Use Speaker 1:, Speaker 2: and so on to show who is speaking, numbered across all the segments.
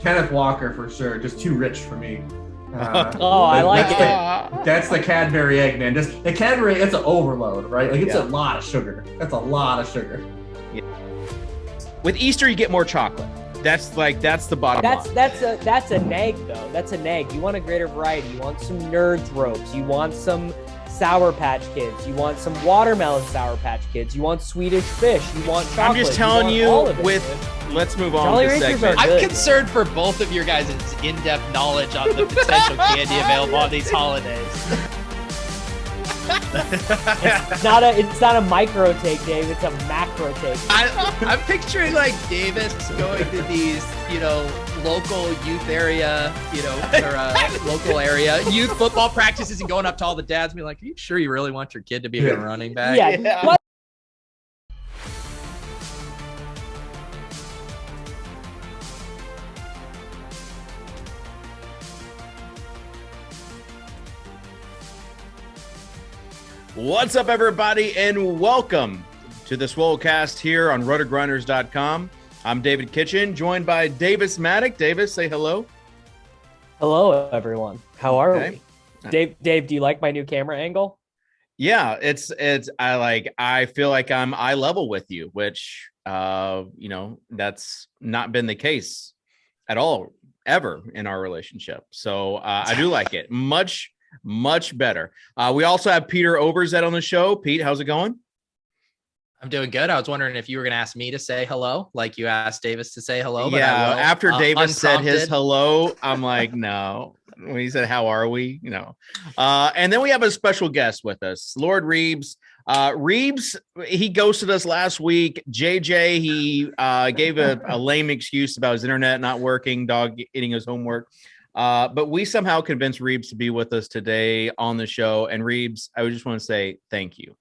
Speaker 1: Kenneth Walker for sure. Just too rich for me.
Speaker 2: I like it.
Speaker 1: That's the Cadbury egg, man. Just the Cadbury, it's an overload, right? Like it's a lot of sugar. That's a lot of sugar.
Speaker 3: Yeah. With Easter, you get more chocolate. That's the bottom line.
Speaker 2: That's a neg though. That's a neg. You want a greater variety. You want some Nerds ropes. You want some Sour Patch Kids. You want some watermelon Sour Patch Kids. You want Swedish Fish. You want chocolate.
Speaker 3: I'm just telling you. Let's move on to the segment.
Speaker 4: I'm concerned for both of your guys' in-depth knowledge on the potential candy available on these holidays.
Speaker 2: It's not a micro take, Dave. It's a macro take.
Speaker 4: I'm picturing like Davis going to these, local youth area, or local area youth football practices and going up to all the dads and be like, "Are you sure you really want your kid to be a running back?"
Speaker 2: Yeah. What?
Speaker 3: What's up, everybody, and welcome to the Swolecast here on RotoGrinders.com. I'm David Kitchen, joined by Davis Mattek. Davis, say hello.
Speaker 2: Hello, everyone. How are we? Dave, do you like my new camera angle?
Speaker 3: Yeah, I feel like I'm eye level with you, which, that's not been the case at all, ever in our relationship. So I do like it. Much better. We also have Peter Overzet on the show. Pete, how's it going?
Speaker 4: I'm doing good. I was wondering if you were going to ask me to say hello, like you asked Davis to say hello.
Speaker 3: But yeah, after Davis said his hello, I'm like, no. When he said, how are we? And then we have a special guest with us, Lord Reebs. Reebs, he ghosted us last week. JJ, he gave a lame excuse about his internet not working, dog eating his homework. But we somehow convinced Reebs to be with us today on the show. And Reebs, I just want to say thank you.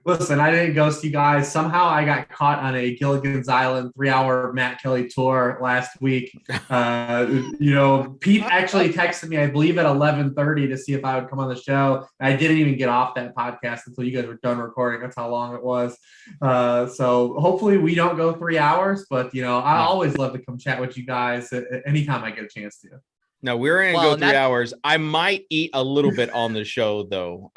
Speaker 1: Listen, I didn't ghost you guys. Somehow I got caught on a Gilligan's Island 3-hour Matt Kelly tour last week. Pete actually texted me, I believe, at 11:30 to see if I would come on the show. I didn't even get off that podcast until you guys were done recording. That's how long it was. So hopefully we don't go 3 hours, but, I always love to come chat with you guys anytime I get a chance to.
Speaker 3: No, we're going to go 3 hours. I might eat a little bit on the show, though.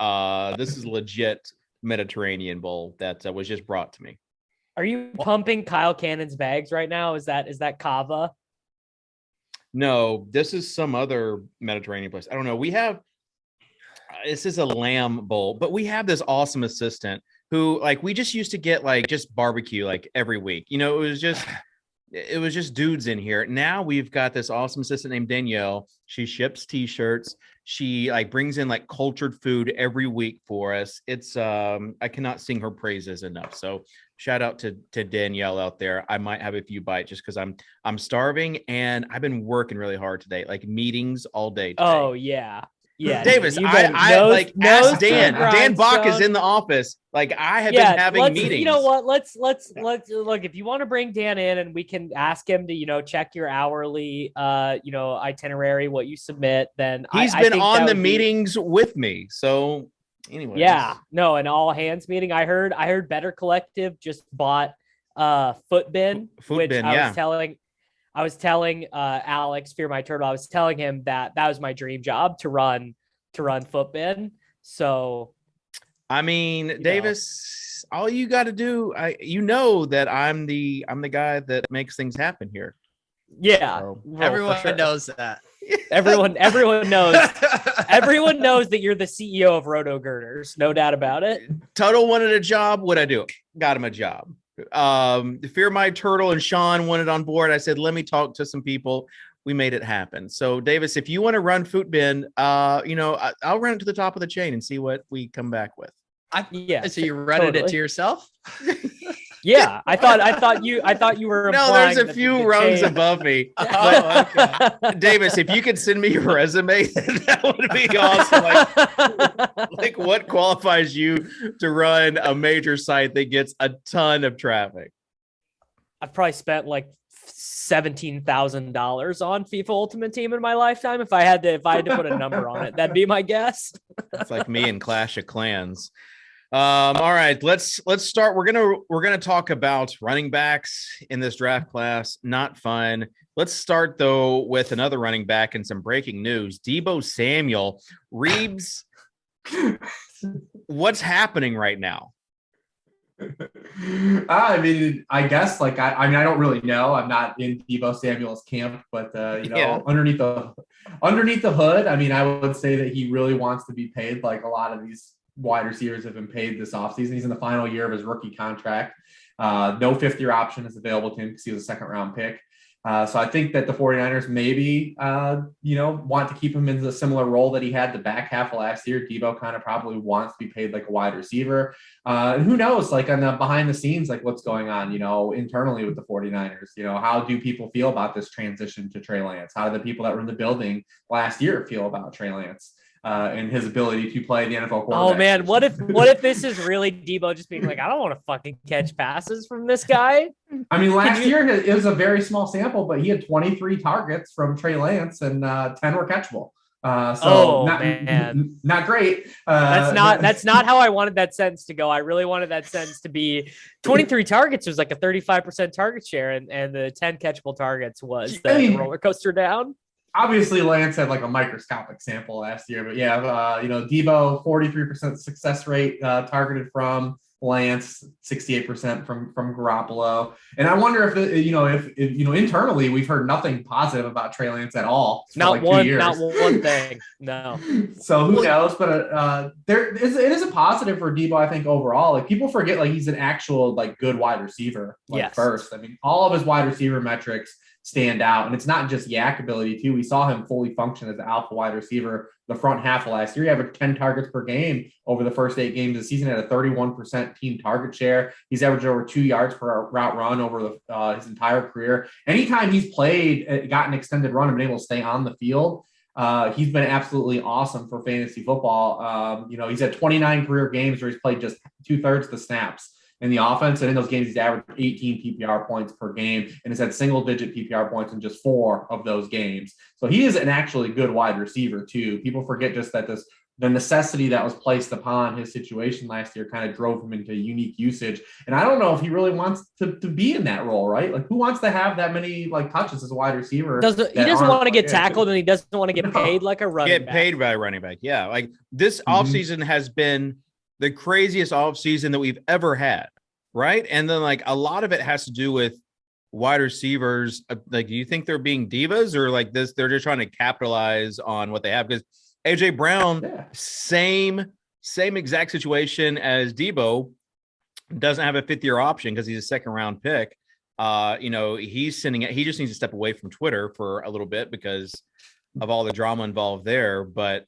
Speaker 3: This is legit Mediterranean bowl that was just brought to me.
Speaker 2: Are you pumping Kyle Cannon's bags right now? Is that Kava?
Speaker 3: No, this is some other Mediterranean place. I don't know. This is a lamb bowl, but we have this awesome assistant who we just used to get just barbecue every week. It was just dudes in here. Now we've got this awesome assistant named Danielle. She ships t-shirts. She brings in cultured food every week for us. It's I cannot sing her praises enough. So shout out to Danielle out there. I might have a few bites just because I'm starving and I've been working really hard today, meetings all day today.
Speaker 2: Oh yeah. Yeah,
Speaker 3: Davis, I asked Dan. Dan Bach is in the office. I have been having meetings.
Speaker 2: You know what? Let's look. If you want to bring Dan in, and we can ask him to check your hourly itinerary, what you submit. Then
Speaker 3: he's been on the meetings with me. So anyway,
Speaker 2: yeah, no, an all hands meeting. I heard Better Collective just bought Footbin, which I was telling Alex, Fear My Turtle, I was telling him that was my dream job to run Footbin. So, I mean, Davis,
Speaker 3: all you got to do, that I'm the guy that makes things happen here.
Speaker 2: Yeah,
Speaker 3: so,
Speaker 4: everyone knows that.
Speaker 2: Everyone knows. Everyone knows that you're the CEO of RotoGrinders. No doubt about it.
Speaker 3: Tuttle wanted a job. What'd I do? Got him a job. Fear My Turtle and Sean wanted on board. I said, let me talk to some people. We made it happen. So Davis, if you want to run Footbin, I'll run it to the top of the chain and see what we come back with.
Speaker 4: So you rented it to yourself?
Speaker 2: Yeah, I thought you were.
Speaker 3: No, there's a few rungs above me. But, okay. Davis, if you could send me your resume, that would be awesome. What qualifies you to run a major site that gets a ton of traffic?
Speaker 2: I've probably spent $17,000 on FIFA Ultimate Team in my lifetime. If I had to put a number on it, that'd be my guess.
Speaker 3: It's like me in Clash of Clans. All right, let's start. We're gonna talk about running backs in this draft class. Not fun. Let's start though with another running back and some breaking news. Deebo Samuel, Reebs. What's happening right now?
Speaker 1: I mean, I guess I mean, I don't really know. I'm not in Deebo Samuel's camp, but underneath the hood, I mean, I would say that he really wants to be paid like a lot of these wide receivers have been paid this offseason. He's in the final year of his rookie contract. No fifth-year option is available to him because he was a second-round pick. So I think that the 49ers maybe, want to keep him in the similar role that he had the back half of last year. Deebo kind of probably wants to be paid like a wide receiver. And who knows, like on the behind the scenes, like what's going on, internally with the 49ers, how do people feel about this transition to Trey Lance? How do the people that were in the building last year feel about Trey Lance? And his ability to play the NFL quarterback.
Speaker 2: Oh man, what if this is really Deebo just being like, I don't want to fucking catch passes from this guy?
Speaker 1: I mean, last year it was a very small sample, but he had 23 targets from Trey Lance and 10 were catchable. Not great.
Speaker 2: That's not how I wanted that sentence to go. I really wanted that sentence to be 23 targets was like a 35% target share, and the 10 catchable targets was the roller coaster down.
Speaker 1: Obviously, Lance had like a microscopic sample last year, but Deebo 43% success rate targeted from Lance, 68% from Garoppolo, and I wonder if internally we've heard nothing positive about Trey Lance at all.
Speaker 2: Not one thing. No.
Speaker 1: So who knows? But it is a positive for Deebo, I think overall. Like people forget, like he's an actual like good wide receiver. First, I mean, all of his wide receiver metrics stand out, and it's not just yak ability too. We saw him fully function as an alpha wide receiver the front half of last year. He averaged 10 targets per game over the first 8 games of the season, at a 31% team target share. He's averaged over 2 yards per route run over his entire career. Anytime he's played, got an extended run and been able to stay on the field, he's been absolutely awesome for fantasy football. He's had 29 career games where he's played just 2/3 the snaps in the offense. And in those games, he's averaged 18 PPR points per game and has had single-digit PPR points in just 4 of those games. So he is an actually good wide receiver, too. People forget just that the necessity that was placed upon his situation last year kind of drove him into unique usage. And I don't know if he really wants to be in that role, right? Like, who wants to have that many like touches as a wide receiver?
Speaker 2: He doesn't want to get tackled, and he doesn't want to get paid like a running back.
Speaker 3: Get paid by a running back, yeah. Like this offseason has been the craziest offseason that we've ever had, right? And then like a lot of it has to do with wide receivers. Like, do you think they're being divas, or like this, they're just trying to capitalize on what they have? Because AJ Brown, same exact situation as Deebo, doesn't have a 5th-year option because he's a 2nd-round pick. He just needs to step away from Twitter for a little bit because of all the drama involved there. But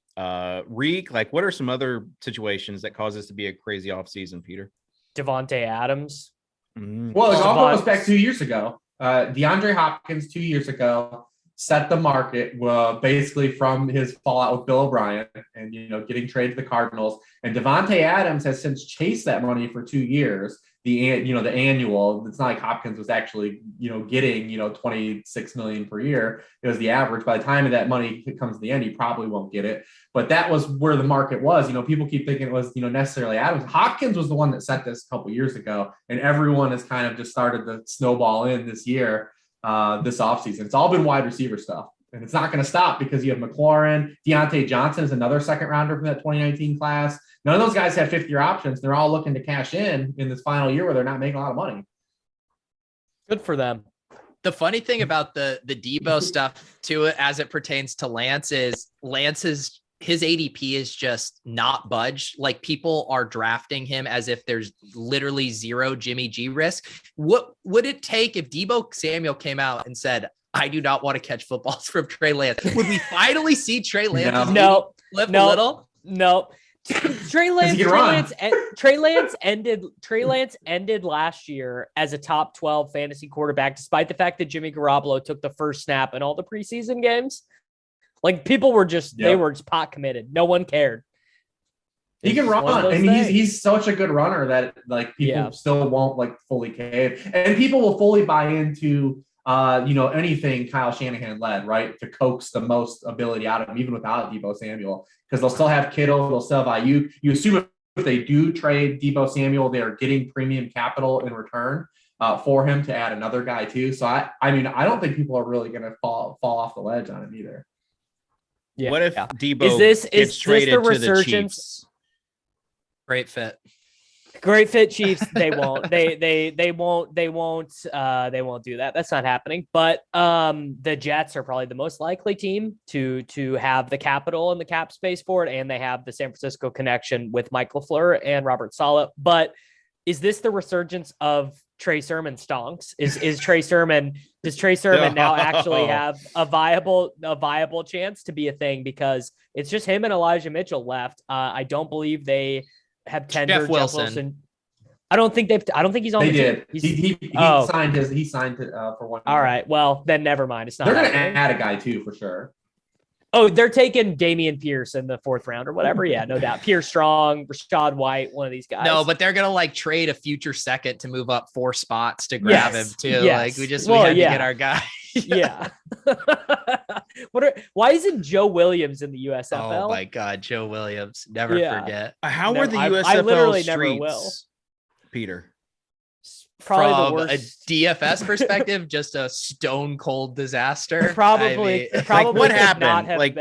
Speaker 3: Reek, like, what are some other situations that cause this to be a crazy offseason, Peter?
Speaker 2: Devontae Adams.
Speaker 1: Well, it all goes back 2 years ago. DeAndre Hopkins 2 years ago set the market basically from his fallout with Bill O'Brien and, getting traded to the Cardinals. And Devontae Adams has since chased that money for 2 years. The annual, it's not like Hopkins was actually, getting, $26 million per year. It was the average. By the time of that money comes to the end, he probably won't get it. But that was where the market was. People keep thinking it was, necessarily Adams. Hopkins was the one that set this a couple years ago. And everyone has kind of just started to snowball in this year, this offseason. It's all been wide receiver stuff. And it's not going to stop because you have McLaurin. Deontay Johnson is another 2nd-rounder from that 2019 class. None of those guys have 5th-year options. They're all looking to cash in this final year where they're not making a lot of money.
Speaker 2: Good for them.
Speaker 4: The funny thing about the Deebo stuff to it as it pertains to Lance is his ADP is just not budged. Like, people are drafting him as if there's literally zero Jimmy G risk. What would it take if Deebo Samuel came out and said, I do not want to catch footballs from Trey Lance? Would we finally see Trey Lance flip a little?
Speaker 2: No. Trey Lance ended last year as a top 12 fantasy quarterback, despite the fact that Jimmy Garoppolo took the first snap in all the preseason games. Like, people were they were just pot committed. No one cared.
Speaker 1: He can run, and he's such a good runner that like people still won't like fully cave, and people will fully buy into anything Kyle Shanahan led, right, to coax the most ability out of him, even without Deebo Samuel, because they'll still have Kittle, they'll still have Ayuk. You assume if they do trade Deebo Samuel, they are getting premium capital in return for him to add another guy too. So I mean, I don't think people are really going to fall off the ledge on him either.
Speaker 3: Yeah. What if Deebo gets traded to the Chiefs?
Speaker 4: Great fit.
Speaker 2: Great fit, Chiefs. They won't. They won't do that. That's not happening. But the Jets are probably the most likely team to have the capital and the cap space for it, and they have the San Francisco connection with Mike LaFleur and Robert Saleh. But is this the resurgence of Trey Sermon stonks? Does Trey Sermon now actually have a viable chance to be a thing? Because it's just him and Elijah Mitchell left. I don't believe they have tendered Jeff Wilson. I don't think he's on. They did.
Speaker 1: He signed for 1 year.
Speaker 2: All right. Well, then never mind. It's not.
Speaker 1: They're going to add a guy too for sure.
Speaker 2: Oh, they're taking Damian Pierce in the 4th round or whatever. Yeah, no doubt. Pierce Strong, Rashad White, one of these guys.
Speaker 4: No, but they're gonna like trade a future second to move up 4 spots to grab him too. Yes. Like we had to get our guy.
Speaker 2: Yeah. Why isn't Joe Williams in the USFL?
Speaker 4: Oh my God, Joe Williams. Never forget.
Speaker 3: How were the USFL I literally streets, never will. Peter?
Speaker 2: Probably
Speaker 4: from
Speaker 2: the worst.
Speaker 4: A DFS perspective, just a stone cold disaster.
Speaker 2: Probably
Speaker 3: like what happened?
Speaker 2: Like,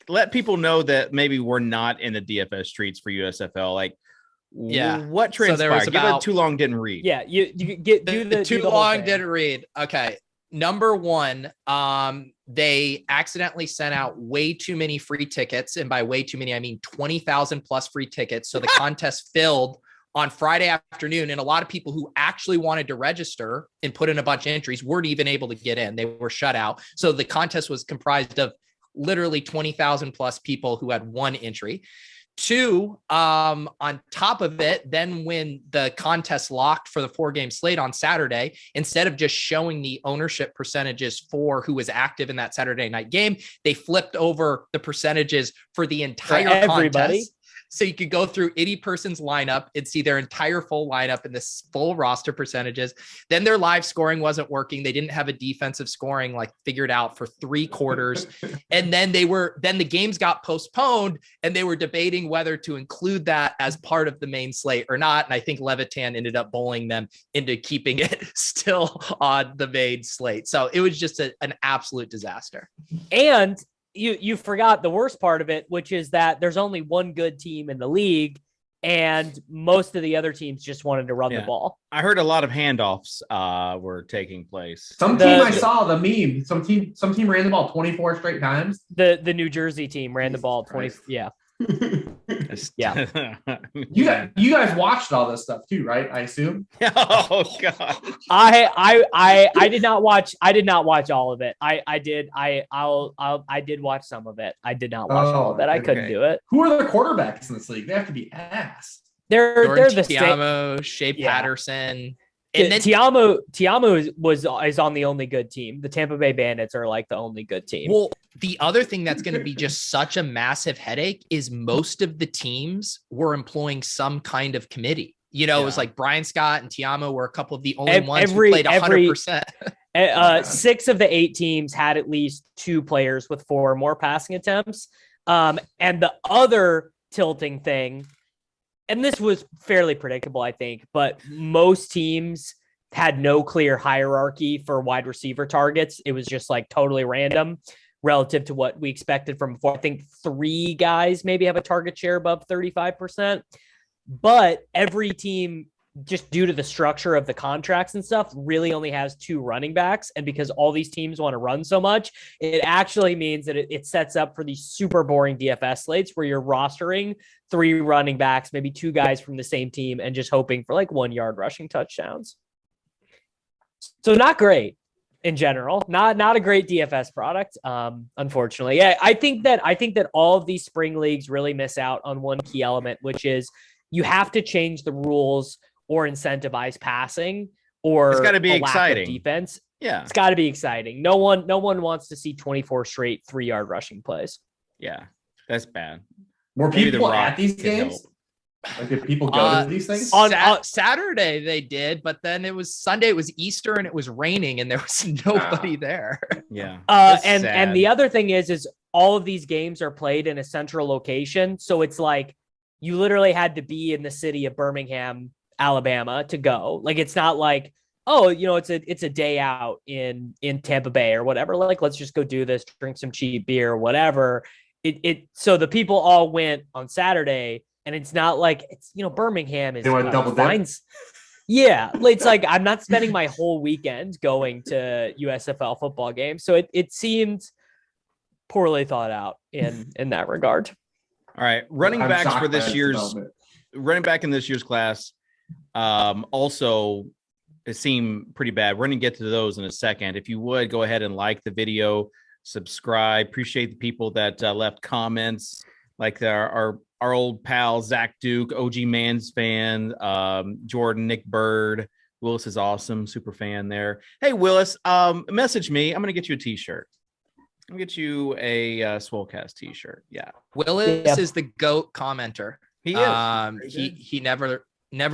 Speaker 3: let people know that maybe we're not in the DFS streets for USFL. Like, what transpired? So Give it too long didn't read.
Speaker 2: Yeah, you get
Speaker 4: too long didn't read. Okay, number one, they accidentally sent out way too many free tickets, and by way too many, I mean 20,000 plus free tickets. So the contest filled on Friday afternoon, and a lot of people who actually wanted to register and put in a bunch of entries weren't even able to get in. They were shut out. So the contest was comprised of literally 20,000 plus people who had one entry. Two, on top of it, then when the contest locked for the 4-game slate on Saturday, instead of just showing the ownership percentages for who was active in that Saturday night game, they flipped over the percentages for the entire contest. So you could go through any person's lineup and see their entire full lineup and this full roster percentages. Then their live scoring wasn't working. They didn't have a defensive scoring like figured out for 3 quarters. And then the games got postponed and they were debating whether to include that as part of the main slate or not. And I think Levitan ended up bowling them into keeping it still on the main slate. So it was just an absolute disaster.
Speaker 2: And you forgot the worst part of it, which is that there's only one good team in the league, and most of the other teams just wanted to run the ball.
Speaker 3: I heard a lot of handoffs were taking place.
Speaker 1: I saw the meme. Some team ran the ball 24 straight times.
Speaker 2: The New Jersey team ran the ball 20. Yeah. Yeah.
Speaker 1: You guys watched all this stuff too, right? I assume.
Speaker 3: Oh God.
Speaker 2: I did not watch. I did not watch all of it. I did watch some of it. I did not watch all of it. I couldn't do it.
Speaker 1: Who are the quarterbacks in this league? They have to be ass.
Speaker 2: They're the
Speaker 4: Tiamo, Shea Patterson.
Speaker 2: And then Tiamo is on the only good team. The Tampa Bay Bandits are like the only good team.
Speaker 4: Well, the other thing that's going to be just such a massive headache is most of the teams were employing some kind of committee. You know, it was like Brian Scott and Tiamo were a couple of the only ones who played 100%.
Speaker 2: 6 of the 8 teams had at least 2 players with 4 or more passing attempts. And the other tilting thing, and this was fairly predictable, I think, but most teams had no clear hierarchy for wide receiver targets. It was just like totally random relative to what we expected from before. I think 3 guys maybe have a target share above 35%, but every team, just due to the structure of the contracts and stuff, really only has 2 running backs. And because all these teams want to run so much, it actually means that it sets up for these super boring DFS slates where you're rostering 3 running backs, maybe 2 guys from the same team, and just hoping for like 1-yard rushing touchdowns. So not great in general, not a great DFS product. Unfortunately. Yeah. I think that all of these spring leagues really miss out on one key element, which is you have to change the rules or incentivize passing, or
Speaker 3: it's got to be exciting
Speaker 2: defense.
Speaker 3: Yeah,
Speaker 2: it's got to be exciting. No one wants to see 24 straight 3-yard rushing plays.
Speaker 3: Yeah, that's bad.
Speaker 1: Were people at these games? Like, did people go to these things?
Speaker 4: On Saturday they did, but then it was Sunday. It was Easter and it was raining, and there was nobody there.
Speaker 3: Yeah,
Speaker 2: and the other thing is all of these games are played in a central location, so it's like you literally had to be in the city of Birmingham, Alabama to go. Like, it's not like, oh, it's a day out in Tampa Bay or whatever. Like, let's just go do this, drink some cheap beer, whatever. So the people all went on Saturday, and it's not like it's, Birmingham is
Speaker 1: double
Speaker 2: fines. Yeah. It's like, I'm not spending my whole weekend going to USFL football games. So it seemed poorly thought out in that regard.
Speaker 3: All right. Running back in this year's class. Also, it seemed pretty bad. We're going to get to those in a second. If you would go ahead and like the video, subscribe. Appreciate the people that left comments, like our old pal Zach Duke, OG Mans fan, Jordan, Nick Bird. Willis is awesome, super fan there. Hey Willis, message me. I'm going to get you a t-shirt. I'm going to get you a Swolecast t-shirt. Yeah.
Speaker 4: Willis is the GOAT commenter.
Speaker 3: He is.
Speaker 4: He never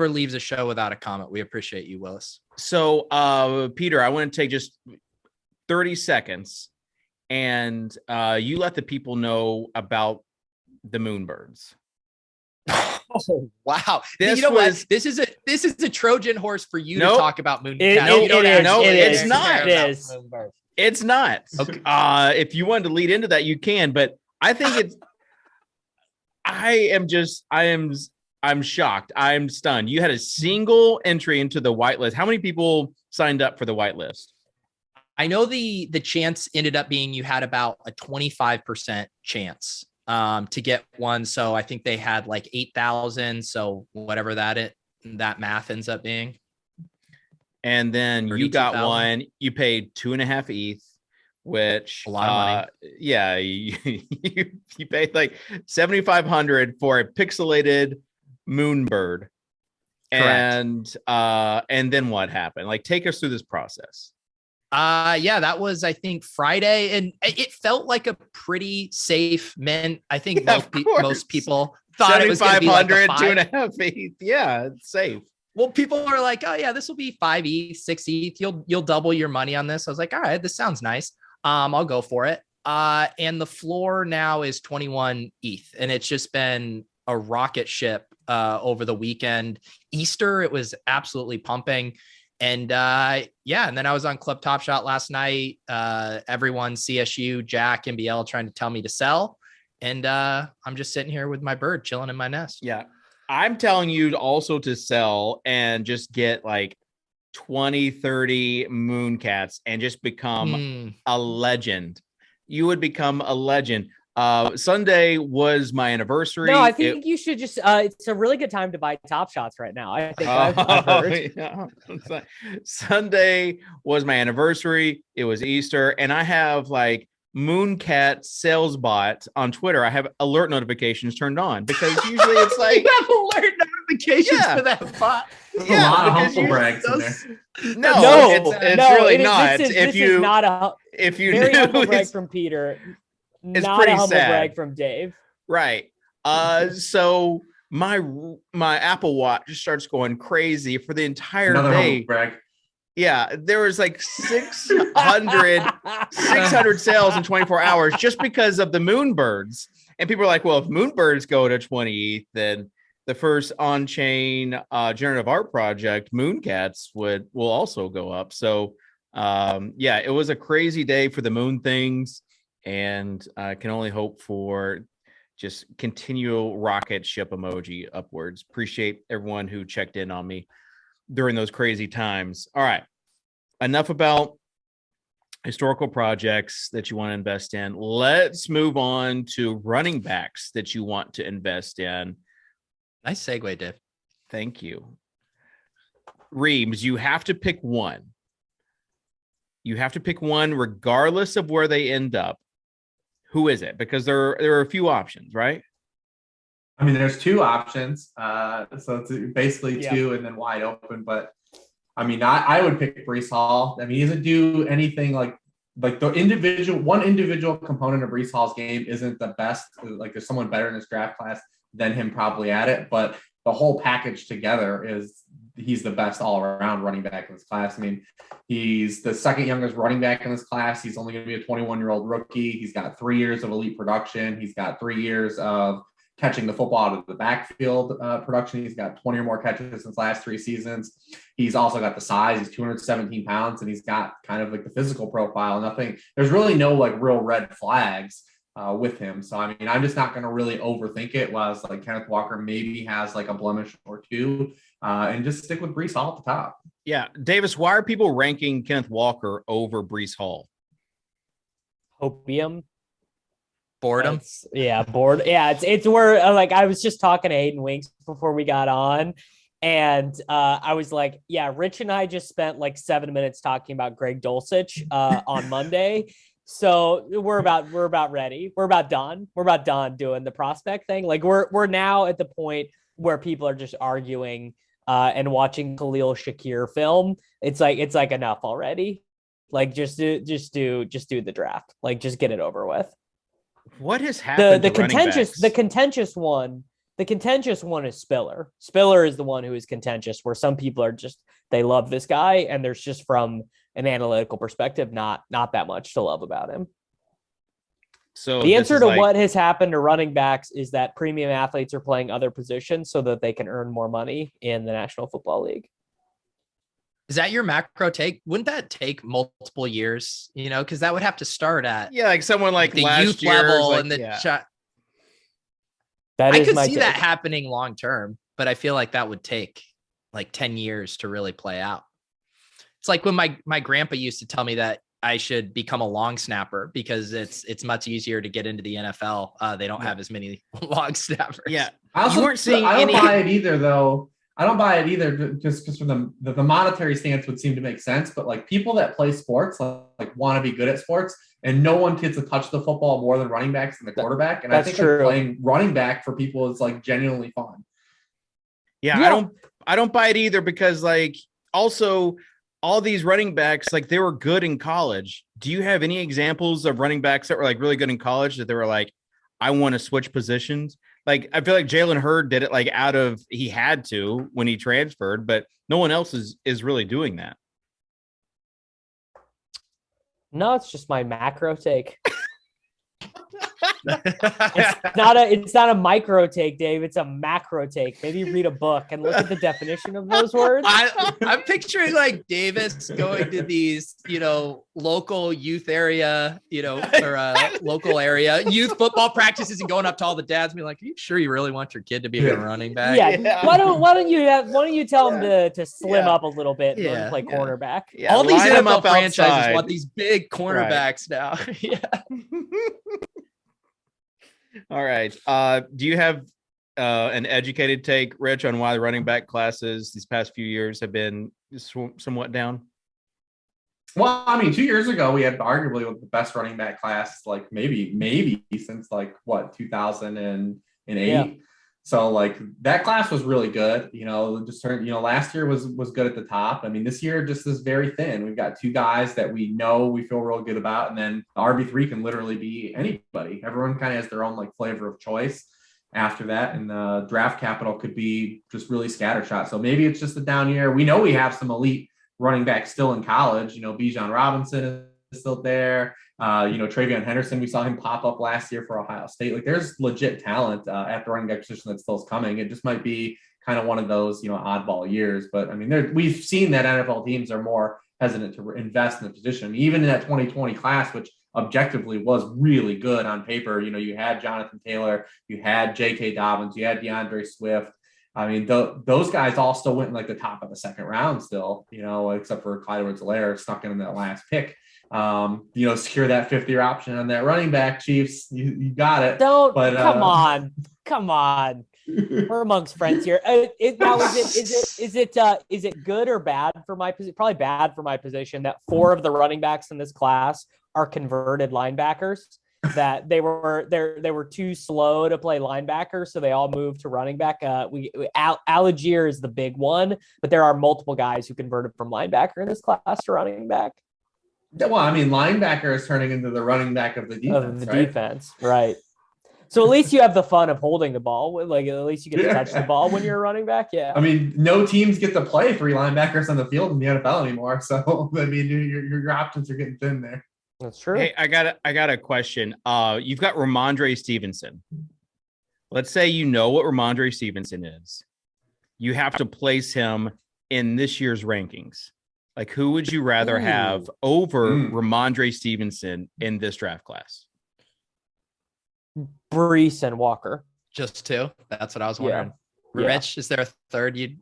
Speaker 4: leaves a show without a comment. We appreciate you, Willis.
Speaker 3: So, Peter, I want to take just 30 seconds and you let the people know about the Moonbirds.
Speaker 4: Oh wow! What? This is a Trojan horse for you to talk about Moonbirds.
Speaker 3: It's not.
Speaker 2: It is.
Speaker 3: It's not. Okay. If you wanted to lead into that, you can. But I think it's. I'm shocked. I'm stunned. You had a single entry into the whitelist. How many people signed up for the whitelist?
Speaker 4: I know the chance ended up being you had about a 25% chance to get one. So I think they had like 8,000. So whatever that math ends up being. And then you got one. You paid 2.5 ETH, which
Speaker 3: a lot of money. Yeah, you paid like 7,500 for a pixelated Moonbird. Correct. And then what happened? Like, take us through this process. Yeah, that was, I think, Friday, and it felt like a pretty safe mint. I think most people thought it was going to be like 2.5 ETH. Yeah, it's safe. Well, people were like, oh yeah, this will be 5 ETH, 6 ETH. You'll double your money on this. I was like, all right, this sounds nice. I'll go for it. And the floor now is 21 ETH, and it's just been a rocket ship over the weekend. Easter, it was absolutely pumping. And and then I was on Club Top Shot last night. Everyone, CSU, Jack, NBL trying to tell me to sell. And I'm just sitting here with my bird chilling in my nest. Yeah. I'm telling you also to sell and just get like 20, 30 Mooncats and just become a legend. You would become a legend. Sunday was my anniversary.
Speaker 2: No, I think you should just it's a really good time to buy Top Shots right now. I think I've heard.
Speaker 3: Yeah. Sunday was my anniversary. It was Easter, and I have like Mooncat sales bot on Twitter. I have alert notifications turned on because usually it's like
Speaker 4: you have alert notifications for that bot.
Speaker 1: There's a lot of humble brags in there.
Speaker 3: No, it's really not.
Speaker 2: This is not a very humble brag from Peter.
Speaker 3: It's
Speaker 2: not
Speaker 3: pretty
Speaker 2: a humble
Speaker 3: sad.
Speaker 2: brag from Dave.
Speaker 3: Right. So my Apple Watch just starts going crazy for the entire day.
Speaker 1: Humble brag.
Speaker 3: Yeah, there was like 600 sales in 24 hours just because of the Moonbirds. And people are like, well, if Moonbirds go to 20 ETH, then the first on-chain generative art project, Mooncats, will also go up. So it was a crazy day for the Moon things. And I can only hope for just continual rocket ship emoji upwards. Appreciate everyone who checked in on me during those crazy times. All right. Enough about historical projects that you want to invest in. Let's move on to running backs that you want to invest in.
Speaker 4: Nice segue, Dave.
Speaker 3: Thank you. Reebs, you have to pick one. You have to pick one regardless of where they end up. Who is it? Because there are a few options, right?
Speaker 1: I mean, there's two options. So it's basically two and then wide open. But I mean, I would pick Breece Hall. I mean, he doesn't do anything like the individual component of Breece Hall's game isn't the best. Like, there's someone better in this draft class than him probably at it. But the whole package together he's the best all around running back in this class. I mean, he's the second youngest running back in this class. He's only going to be a 21-year-old rookie. He's got 3 years of elite production. He's got 3 years of catching the football out of the backfield production. He's got 20 or more catches since last 3 seasons. He's also got the size. He's 217 pounds, and he's got kind of like the physical profile. There's really no like real red flags with him. So, I mean, I'm just not going to really overthink it. Whereas like Kenneth Walker maybe has like a blemish or two, and just stick with Breece Hall at the top.
Speaker 3: Yeah. Davis, why are people ranking Kenneth Walker over Breece Hall?
Speaker 2: Opium.
Speaker 4: Boredom.
Speaker 2: Bored. Yeah, it's where like I was just talking to Hayden Winks before we got on, and I was like, yeah, Rich and I just spent like 7 minutes talking about Greg Dulcich on Monday. So we're about ready. We're about done. We're about done doing the prospect thing. Like we're now at the point where people are just arguing and watching Khalil Shakir film. It's like enough already. Like just do the draft. Like just get it over with.
Speaker 3: What has happened?
Speaker 2: The contentious one is Spiller. Spiller is the one who is contentious, where some people are just, they love this guy, and there's just from an analytical perspective, not that much to love about him.
Speaker 3: So
Speaker 2: the answer to what has happened to running backs is that premium athletes are playing other positions so that they can earn more money in the National Football League.
Speaker 4: Is that your macro take? Wouldn't that take multiple years? You know, because that would have to start at
Speaker 3: like someone like
Speaker 4: the
Speaker 3: last
Speaker 4: youth
Speaker 3: year,
Speaker 4: level
Speaker 3: like,
Speaker 4: and the
Speaker 3: yeah.
Speaker 4: shot.
Speaker 2: I
Speaker 4: could see that happening long term, but I feel like that would take like 10 years to really play out. It's like when my grandpa used to tell me that I should become a long snapper because it's much easier to get into the NFL. They don't have as many long snappers.
Speaker 3: Yeah,
Speaker 1: I also
Speaker 3: weren't seeing
Speaker 1: I don't buy it either, though. I don't buy it either, just because from the monetary stance would seem to make sense. But like people that play sports like want to be good at sports, and no one gets to touch the football more than running backs and the quarterback. And I think like, playing running back for people is like genuinely fun.
Speaker 3: Yeah, I don't buy it either, because like also all these running backs, like they were good in college. Do you have any examples of running backs that were like really good in college that they were like, I want to switch positions? Like, I feel like Jalen Hurd did it like he had to when he transferred, but no one else is really doing that.
Speaker 2: No, it's just my macro take. It's not a micro take, Dave. It's a macro take. Maybe read a book and look at the definition of those words.
Speaker 4: I'm picturing like Davis going to these, local youth area, or local area youth football practices and going up to all the dads and be like, "Are you sure you really want your kid to be a running back?"
Speaker 2: Yeah. Why don't you tell him to slim up a little bit and learn to play cornerback?
Speaker 4: Yeah. All these NFL franchises want these big cornerbacks now. Yeah.
Speaker 3: All right. Do you have an educated take, Rich, on why the running back classes these past few years have been somewhat down?
Speaker 1: Well, I mean, 2 years ago, we had arguably the best running back class, like maybe since like 2008.
Speaker 2: Yeah.
Speaker 1: So like that class was really good. Last year was good at the top. I mean, this year just is very thin. We've got 2 guys that we feel real good about, and then the RB3 can literally be anybody. Everyone kind of has their own like flavor of choice after that, and the draft capital could be just really scattershot. So maybe it's just a down year. We know we have some elite running backs still in college. Bijan Robinson is still there. Travion Henderson, we saw him pop up last year for Ohio State. Like there's legit talent at the running back position that still is coming. It just might be kind of one of those, oddball years. But I mean, we've seen that NFL teams are more hesitant to invest in the position. I mean, even in that 2020 class, which objectively was really good on paper, you had Jonathan Taylor, you had J.K. Dobbins, you had DeAndre Swift. I mean, those guys all still went in like the top of the second round still, except for Clyde Edwards-Helaire snuck in that last pick. Secure that 5th-year option on that running back, Chiefs. You got it.
Speaker 2: Come on. We're amongst friends here. Is it good or bad for my position? Probably bad for my position that 4 of the running backs in this class are converted linebackers. That they were too slow to play linebacker, so they all moved to running back. Algier is the big one, but there are multiple guys who converted from linebacker in this class to running back.
Speaker 1: Well, I mean, linebacker is turning into the running back of the defense.
Speaker 2: Defense, right? So at least you have the fun of holding the ball. Like at least you get to touch the ball when you're a running back. Yeah.
Speaker 1: I mean, no teams get to play 3 linebackers on the field in the NFL anymore. So I mean, your options are getting thin there.
Speaker 2: That's true.
Speaker 3: Hey, I got a question. You've got Ramondre Stevenson. let's say you know what Ramondre Stevenson is. You have to place him in this year's rankings. Like, who would you rather have over Ramondre Stevenson in this draft class?
Speaker 2: Breece and Walker.
Speaker 4: Just two. That's what I was wondering.
Speaker 2: Yeah.
Speaker 4: Rich, is there a third you'd?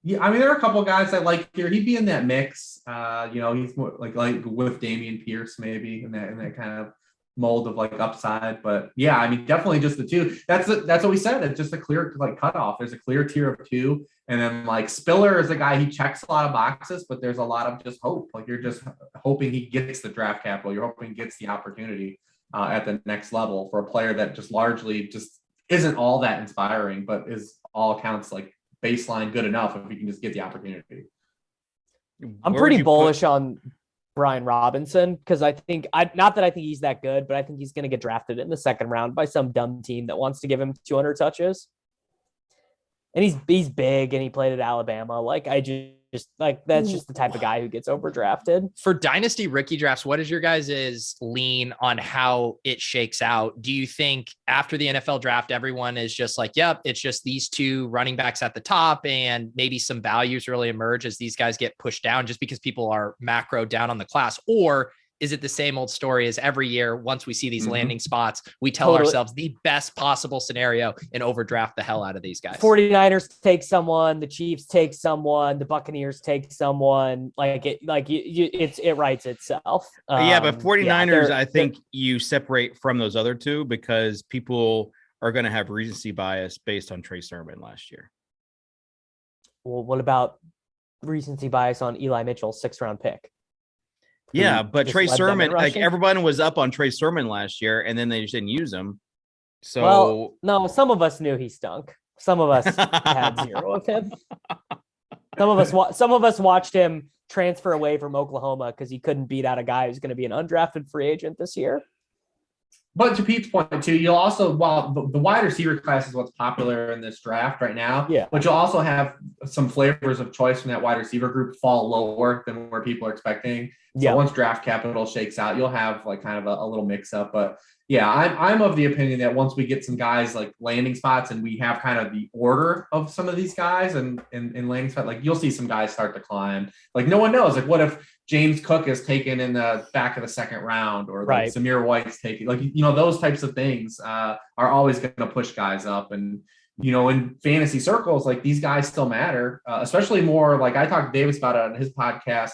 Speaker 1: Yeah, I mean, there are a couple of guys I like here. He'd be in that mix. He's more like with Dameon Pierce, maybe in that kind of mold of like upside. But yeah, I mean, definitely just the two. That's what we said. It's just a clear like cutoff. There's a clear tier of two, and then like Spiller is a guy, he checks a lot of boxes, but there's a lot of just hope. Like you're just hoping he gets the draft capital. You're hoping he gets the opportunity at the next level for a player that just largely just isn't all that inspiring, but is all accounts like baseline good enough if you can just get the opportunity.
Speaker 2: I'm pretty bullish on Brian Robinson because I think not that I think he's that good, but I think he's going to get drafted in the second round by some dumb team that wants to give him 200 touches. And he's big and he played at Alabama. Like I just like that's just the type of guy who gets overdrafted.
Speaker 4: For dynasty rookie drafts, what is your guys' lean on how it shakes out? Do you think after the NFL draft, everyone is just like, yep, it's just these two running backs at the top and maybe some values really emerge as these guys get pushed down just because people are macro down on the class? Or is it the same old story as every year? Once we see these landing spots, we tell ourselves the best possible scenario and overdraft the hell out of these guys.
Speaker 2: 49ers take someone, the Chiefs take someone, the Buccaneers take someone. It writes itself.
Speaker 3: But 49ers, I think you separate from those other two because people are going to have recency bias based on Trey Sermon last year.
Speaker 2: Well, what about recency bias on Eli Mitchell's 6th round pick?
Speaker 3: Yeah, but Trey Sermon, like everyone was up on Trey Sermon last year, and then they just didn't use him. So,
Speaker 2: well, no, some of us knew he stunk. Some of us had zero of him. Some of us watched him transfer away from Oklahoma because he couldn't beat out a guy who's going to be an undrafted free agent this year.
Speaker 1: But to Pete's point too, you'll also, while the wide receiver class is what's popular in this draft right now, but you'll also have some flavors of choice from that wide receiver group fall lower than where people are expecting. So once draft capital shakes out, you'll have like kind of a little mix up. But yeah, I'm of the opinion that once we get some guys like landing spots and we have kind of the order of some of these guys and landing spot, like you'll see some guys start to climb. Like no one knows. Like what if James Cook is taken in the back of the second round, or like Samir White's taken, like, those types of things are always going to push guys up. And, in fantasy circles, like these guys still matter, especially more like I talked to Davis about it on his podcast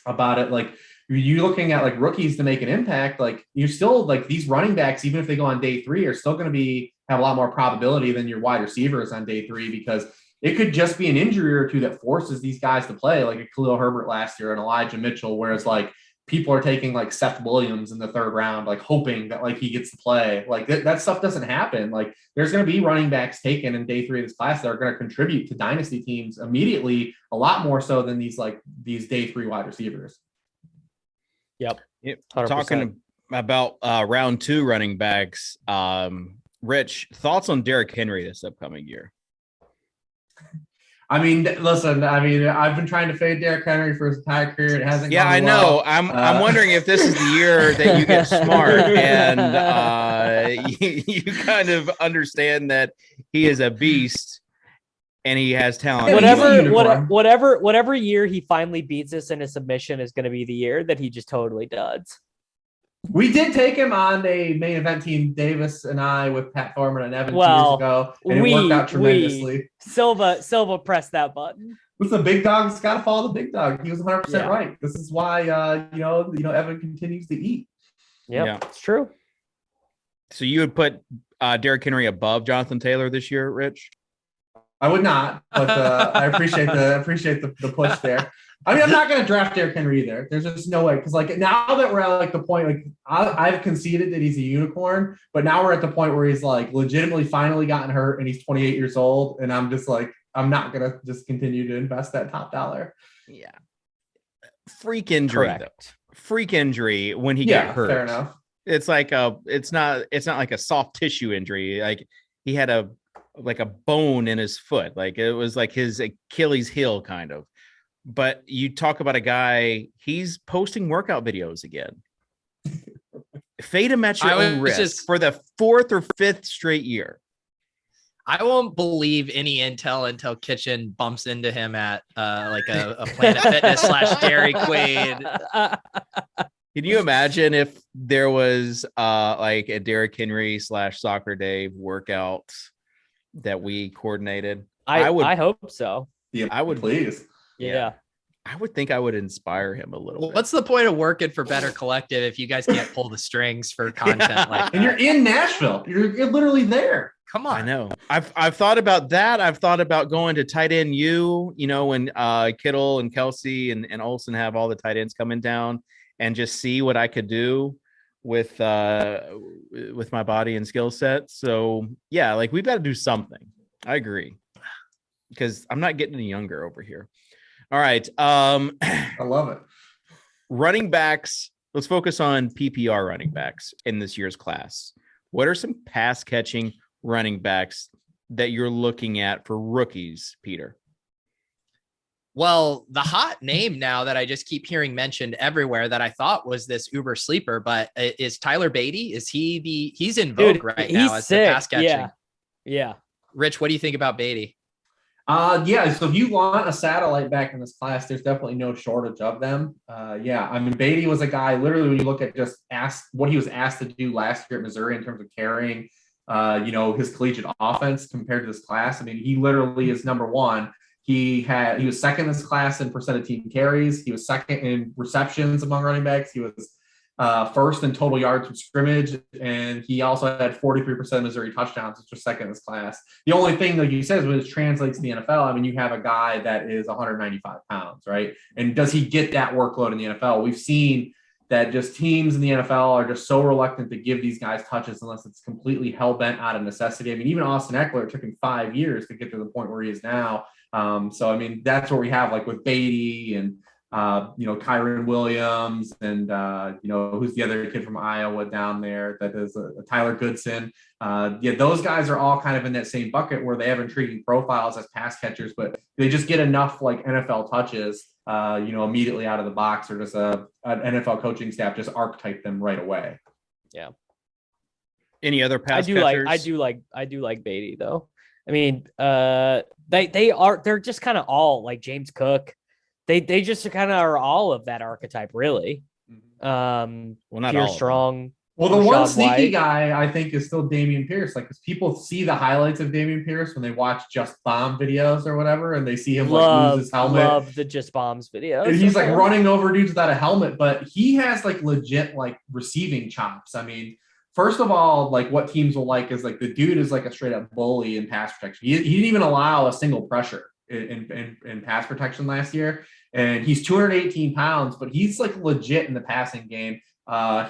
Speaker 1: about it. Like you looking at like rookies to make an impact, like you're still like these running backs, even if they go on day 3, are still going to have a lot more probability than your wide receivers on day 3, because it could just be an injury or two that forces these guys to play, like a Khalil Herbert last year and Elijah Mitchell, whereas like people are taking like Seth Williams in the 3rd round, like hoping that like he gets to play. Like that stuff doesn't happen. Like there's going to be running backs taken in day 3 of this class that are going to contribute to dynasty teams immediately, a lot more so than these day 3 wide receivers.
Speaker 2: Yep.
Speaker 3: 100%. Talking about round 2 running backs, Rich, thoughts on Derrick Henry this upcoming year?
Speaker 1: I mean, listen, I've been trying to fade Derrick Henry for his entire career. It hasn't.
Speaker 3: Yeah, I know. I'm wondering if this is the year that you get smart and you kind of understand that he is a beast and he has talent.
Speaker 2: Whatever year he finally beats us in a submission is going to be the year that he just totally duds.
Speaker 1: We did take him on a main event team, Davis and I, with Pat Thorman and Evan 2 years ago, and it worked out tremendously.
Speaker 2: Silva pressed that button.
Speaker 1: With the big dog's got to follow the big dog. He was 100% right. This is why Evan continues to eat.
Speaker 2: Yeah, it's true.
Speaker 3: So you would put Derrick Henry above Jonathan Taylor this year, Rich?
Speaker 1: I would not, but I appreciate the push there. I mean, I'm not going to draft Derrick Henry either. There's just no way. Because, like, now that we're at, like, the point, like, I've conceded that he's a unicorn, but now we're at the point where he's, like, legitimately finally gotten hurt and he's 28 years old. And I'm just, like, I'm not going to just continue to invest that top dollar.
Speaker 3: Yeah. Freak injury, though. Freak injury when he got hurt.
Speaker 1: Fair enough.
Speaker 3: It's like it's not like a soft tissue injury. Like, he had a bone in his foot. Like, it was like his Achilles heel kind of. But you talk about a guy, he's posting workout videos again. Fade him at your own risk for the 4th or 5th straight year.
Speaker 4: I won't believe any intel until Kitchen bumps into him at like a Planet Fitness / Dairy Queen.
Speaker 3: Can you imagine if there was like a Derrick Henry / Soccer Dave workout that we coordinated?
Speaker 2: I hope so.
Speaker 1: Yeah,
Speaker 3: I would,
Speaker 1: please.
Speaker 2: Yeah.
Speaker 3: I would think I would inspire him a little bit.
Speaker 4: What's the point of working for Better Collective if you guys can't pull the strings for content like that?
Speaker 1: And you're in Nashville. You're literally there.
Speaker 4: Come on.
Speaker 3: I know. I've thought about that. I've thought about going to tight end you know, when Kittle and Kelsey and Olsen have all the tight ends coming down, and just see what I could do with my body and skill set. So yeah, like we've got to do something. I agree, because I'm not getting any younger over here. All right.
Speaker 1: I love it.
Speaker 3: Running backs. Let's focus on PPR running backs in this year's class. What are some pass catching running backs that you're looking at for rookies, Peter?
Speaker 4: Well, the hot name now that I just keep hearing mentioned everywhere that I thought was this Uber sleeper, but is Tyler Beatty? Is he's in vogue right now as
Speaker 2: sick.
Speaker 4: the pass catching?
Speaker 2: Yeah.
Speaker 4: Rich, what do you think about Beatty?
Speaker 1: Yeah, so if you want a satellite back in this class, there's definitely no shortage of them. Yeah, I mean, Beatty was a guy, literally, when you look at just what he was asked to do last year at Missouri in terms of carrying, his collegiate offense compared to this class. I mean, he literally is number one. He was second in this class in percent of team carries. He was second in receptions among running backs. He was first in total yards from scrimmage, and he also had 43% of Missouri touchdowns, which was second in this class. The only thing, like you said, is when it translates to the NFL, I mean, you have a guy that is 195 pounds, right? And does he get that workload in the NFL? We've seen that just teams in the NFL are just so reluctant to give these guys touches unless it's completely hell-bent out of necessity. I mean, even Austin Eckler, it took him 5 years to get to the point where he is now. So, I mean, that's what we have, like with Beatty and Kyron Williams and, who's the other kid from Iowa down there that is Tyler Goodson. Those guys are all kind of in that same bucket where they have intriguing profiles as pass catchers, but they just get enough like NFL touches, immediately out of the box, or just an NFL coaching staff just archetype them right away.
Speaker 2: Yeah.
Speaker 3: Any other pass catchers?
Speaker 2: I do like Beatty though. I mean, they're just kind of all like James Cook. They just kind of are all of that archetype, really.
Speaker 3: Well, not
Speaker 2: Pierce
Speaker 3: all
Speaker 2: Strong.
Speaker 1: Well, the
Speaker 2: Rashad
Speaker 1: one sneaky
Speaker 2: White
Speaker 1: guy I think is still Dameon Pierce. Like, because people see the highlights of Dameon Pierce when they watch Just Bomb videos or whatever, and they see him lose his helmet.
Speaker 2: Love the Just Bombs videos.
Speaker 1: And he's like running over dudes without a helmet, but he has like legit like receiving chops. I mean, first of all, like what teams will like is like the dude is like a straight up bully in pass protection. He didn't even allow a single pressure in pass protection last year. And he's 218 pounds, but he's like legit in the passing game.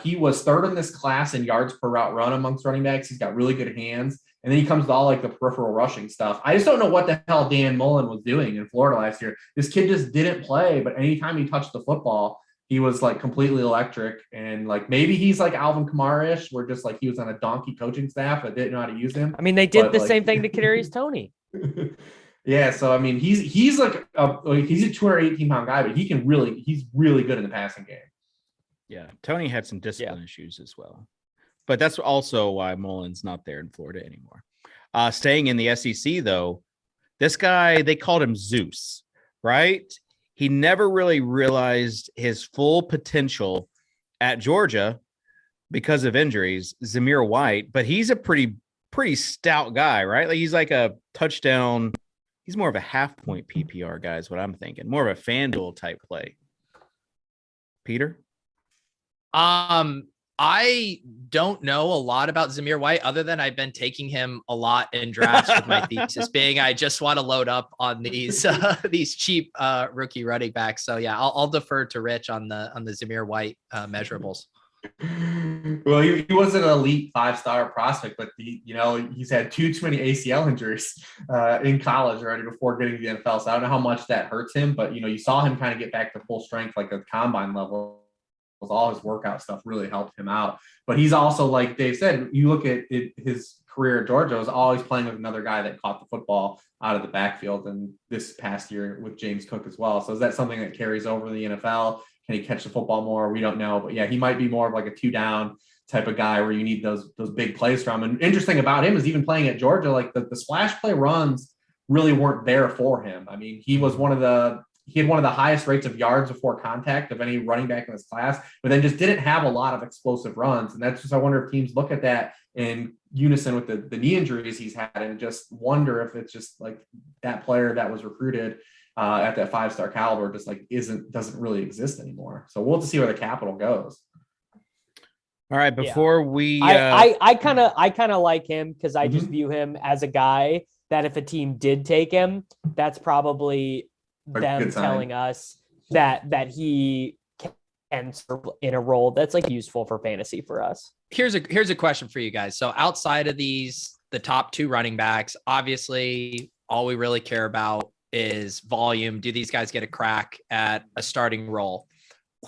Speaker 1: He was third in this class in yards per route run amongst running backs. He's got really good hands. And then he comes to all like the peripheral rushing stuff. I just don't know what the hell Dan Mullen was doing in Florida last year. This kid just didn't play, but anytime he touched the football, he was like completely electric. And like maybe he's like Alvin Kamara-ish, where just like he was on a donkey coaching staff that didn't know how to use him.
Speaker 2: I mean, they did the same thing to Kadarius Toney.
Speaker 1: Yeah, so I mean, he's like he's a 218 pound guy, but he's really good in the passing game.
Speaker 3: Yeah, Tony had some discipline issues as well, but that's also why Mullen's not there in Florida anymore. Staying in the SEC though, this guy, they called him Zeus, right? He never really realized his full potential at Georgia because of injuries, Zamir White, but he's a pretty stout guy, right? Like he's like a touchdown. He's more of a half point PPR guy is what I'm thinking. More of a FanDuel type play. Peter?
Speaker 4: I don't know a lot about Zamir White other than I've been taking him a lot in drafts with my thesis being I just want to load up on these cheap rookie running backs. So yeah, I'll defer to Rich on the Zamir White measurables.
Speaker 1: Well, he was an elite 5-star prospect, but he's had too many ACL injuries in college already before getting to the NFL. So I don't know how much that hurts him, but you saw him kind of get back to full strength, like a combine level. All his workout stuff really helped him out. But he's also, like Dave said, you look at his career at Georgia was always playing with another guy that caught the football out of the backfield. And this past year with James Cook as well. So is that something that carries over the NFL? Can he catch the football more? We don't know. But yeah, he might be more of like a 2-down type of guy where you need those big plays from. And interesting about him is even playing at Georgia, like the splash play runs really weren't there for him. I mean, he had one of the highest rates of yards before contact of any running back in this class, but then just didn't have a lot of explosive runs. And that's just, I wonder if teams look at that in unison with the knee injuries he's had and just wonder if it's just like that player that was recruited at that 5-star caliber just like doesn't really exist anymore. So we'll have to see where the capital goes.
Speaker 3: All right, before we
Speaker 2: I kind of like him because I just view him as a guy that if a team did take him, that's probably them telling us that he can serve in a role that's like useful for fantasy for us.
Speaker 4: Here's a question for you guys. So outside of the top 2 running backs, obviously all we really care about is volume. Do these guys get a crack at a starting role?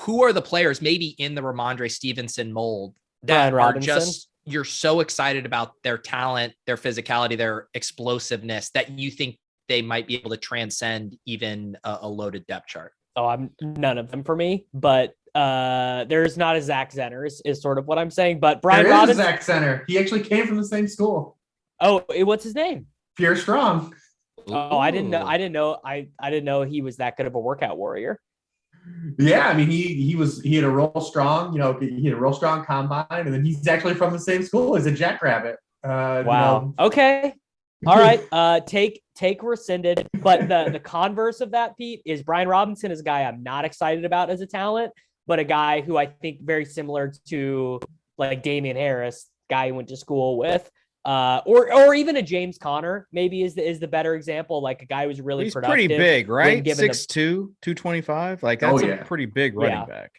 Speaker 4: Who are the players maybe in the Ramondre Stevenson mold that are just, you're so excited about their talent, their physicality, their explosiveness that you think they might be able to transcend even a loaded depth chart?
Speaker 2: Oh, I'm none of them for me, but there's not a Zach Zenner is sort of what I'm saying. But Brian Robinson,
Speaker 1: Zach Zenner. He actually came from the same school.
Speaker 2: Oh, what's his name?
Speaker 1: Pierre Strong.
Speaker 2: Oh, I didn't know he was that good of a workout warrior.
Speaker 1: Yeah, I mean he had a real strong, he had a real strong combine, and then he's actually from the same school as a Jackrabbit.
Speaker 2: Wow. Okay. All right. Take rescinded. But the converse of that, Pete, is Brian Robinson is a guy I'm not excited about as a talent, but a guy who I think very similar to like Damian Harris, guy who went to school with. Or even a James Conner maybe is the better example, like a guy who's really
Speaker 3: he's
Speaker 2: productive.
Speaker 3: Pretty big, right? 6'2", 225. Like that's a pretty big running back.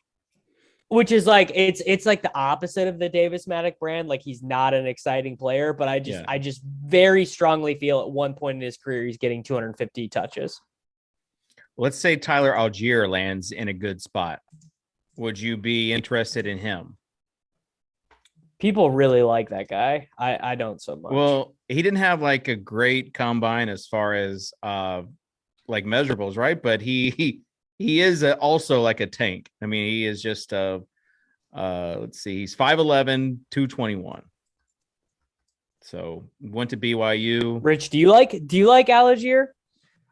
Speaker 2: Which is like it's like the opposite of the Davis Mattek brand. Like he's not an exciting player, but I just very strongly feel at one point in his career he's getting 250 touches.
Speaker 3: Let's say Tyler Algier lands in a good spot. Would you be interested in him?
Speaker 2: People really like that guy. I don't so much.
Speaker 3: Well, he didn't have like a great combine as far as like measurables, right? But he is also like a tank. I mean, he is just let's see, he's 5'11", 221. So went to BYU.
Speaker 2: Rich, do you like Algier?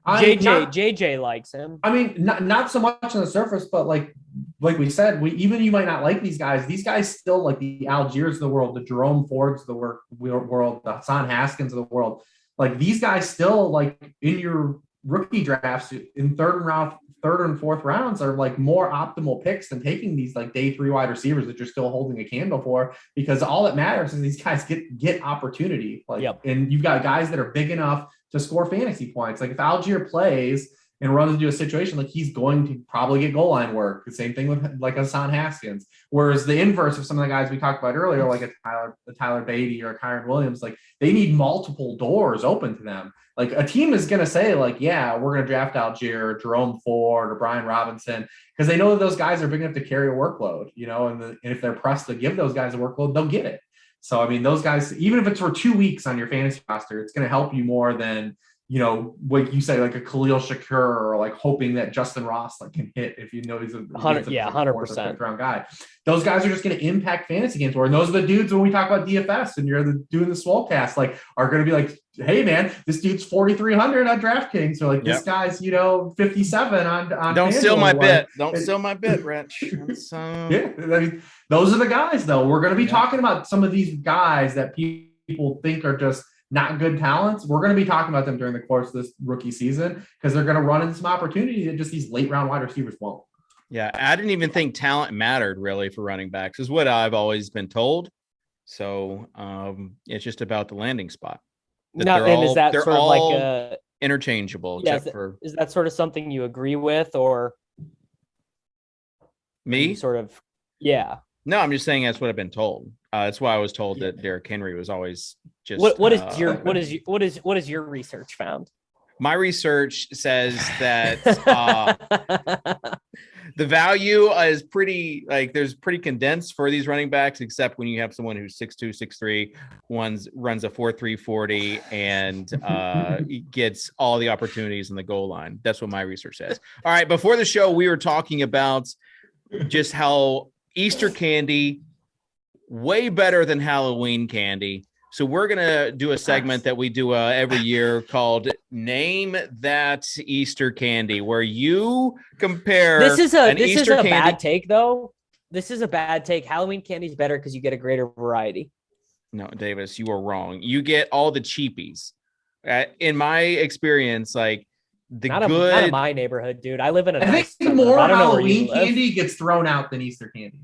Speaker 2: JJ likes him.
Speaker 1: I mean, not so much on the surface, but like we said, you might not like these guys. These guys still like the Algiers of the world, the Jerome Fords of the world, the Hassan Haskins of the world. Like these guys still like in your rookie drafts in third and fourth rounds are like more optimal picks than taking these like day 3 wide receivers that you're still holding a candle for, because all that matters is these guys get opportunity. And you've got guys that are big enough to score fantasy points. Like if Algier plays and runs into a situation, like he's going to probably get goal line work. The same thing with like Hassan Haskins. Whereas the inverse of some of the guys we talked about earlier, like a Tyler Beatty or a Kyron Williams, like they need multiple doors open to them. Like a team is going to say like, yeah, we're going to draft Algier or Jerome Ford or Brian Robinson, because they know that those guys are big enough to carry a workload, and if they're pressed to give those guys a workload, they'll get it. So, I mean, those guys, even if it's for 2 weeks on your fantasy roster, it's going to help you more than, what you say, like a Khalil Shakur or like hoping that Justin Ross like can hit if he's a
Speaker 2: 100%
Speaker 1: round guy. Those guys are just going to impact fantasy games more. And those are the dudes when we talk about DFS and you're doing the Swolecast, like are going to be like, hey man, this dude's 4,300 on DraftKings. So like this guy's, 57 on.
Speaker 3: Don't steal my bit. Don't steal my bit, Rich.
Speaker 1: Yeah, I mean, those are the guys though. We're going to be talking about some of these guys that people think are just not good talents. We're going to be talking about them during the course of this rookie season because they're going to run into some opportunity that just these late round wide receivers won't.
Speaker 3: Yeah, I didn't even think talent mattered really for running backs, is what I've always been told. So it's just about the landing spot.
Speaker 2: Is that sort of like a
Speaker 3: interchangeable?
Speaker 2: Yeah, is that sort of something you agree with, or
Speaker 3: me?
Speaker 2: Sort of, yeah.
Speaker 3: No, I'm just saying that's what I've been told. That's why I was told that Derrick Henry was always just.
Speaker 2: What is your research found?
Speaker 3: My research says that the value is pretty there's pretty condensed for these running backs, except when you have someone who's 6'2", 6'3", runs a 4.3 40 and gets all the opportunities in the goal line. That's what my research says. All right, before the show, we were talking about just how Easter candy way better than Halloween candy. So we're going to do a segment that we do every year called Name That Easter Candy, where you compare
Speaker 2: This is a
Speaker 3: candy.
Speaker 2: bad take, though. This is a bad take. Halloween candy is better because you get a greater variety.
Speaker 3: No, Davis, you are wrong. You get all the cheapies. In my experience, like
Speaker 2: not in my neighborhood, dude. I live in a
Speaker 1: I
Speaker 2: nice
Speaker 1: think
Speaker 2: suburb.
Speaker 1: more
Speaker 2: I don't know where
Speaker 1: Halloween
Speaker 2: you live.
Speaker 1: candy gets thrown out than Easter candy.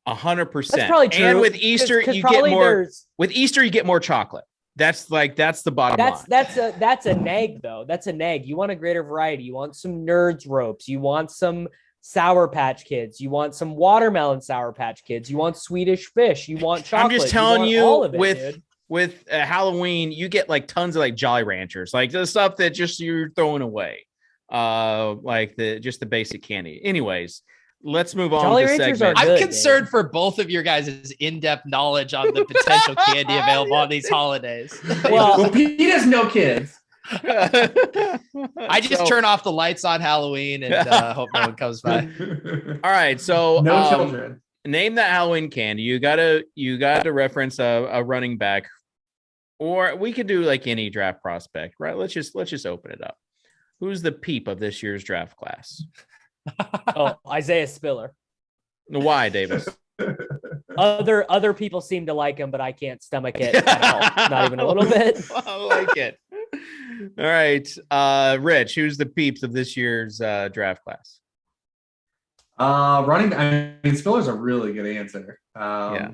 Speaker 3: 100%.
Speaker 2: That's probably true.
Speaker 3: And with Easter, you get more. With Easter, you get more chocolate. That's the bottom line.
Speaker 2: That's a neg though. That's a neg. You want a greater variety. You want some Nerds ropes. You want some Sour Patch Kids. You want some watermelon Sour Patch Kids. You want Swedish Fish. You want chocolate.
Speaker 3: I'm just telling you,
Speaker 2: all of it,
Speaker 3: with Halloween, you get like tons of like Jolly Ranchers, like the stuff that just you're throwing away, like the basic candy. Anyways, let's move on.
Speaker 2: Jolly
Speaker 3: to
Speaker 2: Ranchers
Speaker 3: segment.
Speaker 2: are good,
Speaker 4: I'm concerned for both of your guys' in-depth knowledge on the potential candy available on these holidays.
Speaker 1: Well, Pete has no kids.
Speaker 4: I just turn off the lights on Halloween and hope no one comes by.
Speaker 3: All right, so
Speaker 1: no children.
Speaker 3: Name that Halloween candy. You gotta reference a running back, or we could do like any draft prospect, right? Let's just open it up. Who's the peep of this year's draft class?
Speaker 2: Oh, Isaiah Spiller.
Speaker 3: Why, Davis?
Speaker 2: Other people seem to like him, but I can't stomach it at all. Not even a little bit.
Speaker 3: I like it. All right, Rich, who's the peeps of this year's draft class?
Speaker 1: Spiller's a really good answer.
Speaker 3: Yeah,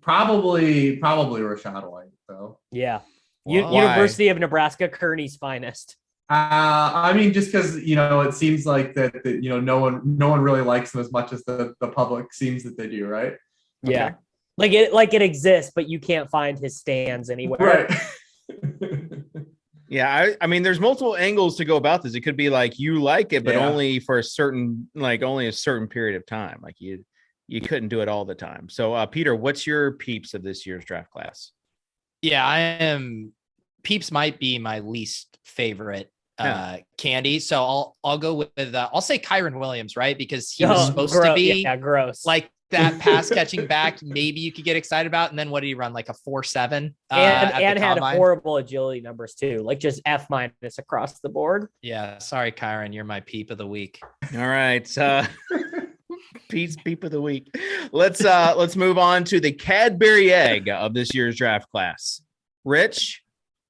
Speaker 1: probably Rashad White though.
Speaker 2: Yeah, University of Nebraska, Kearney's finest.
Speaker 1: Just because it seems like that no one really likes him as much as the public seems that they do, right?
Speaker 2: Yeah, okay. like it exists, but you can't find his stands anywhere.
Speaker 1: Right.
Speaker 3: Yeah, I mean, there's multiple angles to go about this. It could be like you like it, but only for a certain period of time. Like you couldn't do it all the time. So, Peter, what's your peeps of this year's draft class?
Speaker 4: Yeah, I am. Peeps might be my least favorite candy. So I'll go with I'll say Kyron Williams, right? Because he was supposed to be
Speaker 2: gross.
Speaker 4: Like that pass catching back, maybe you could get excited about. And then what did he run? Like a 4.7
Speaker 2: and had horrible agility numbers too, like just F- across the board.
Speaker 4: Yeah. Sorry, Kyron, you're my peep of the week.
Speaker 3: All right. Pete's peep of the week. Let's move on to the Cadbury egg of this year's draft class. Rich,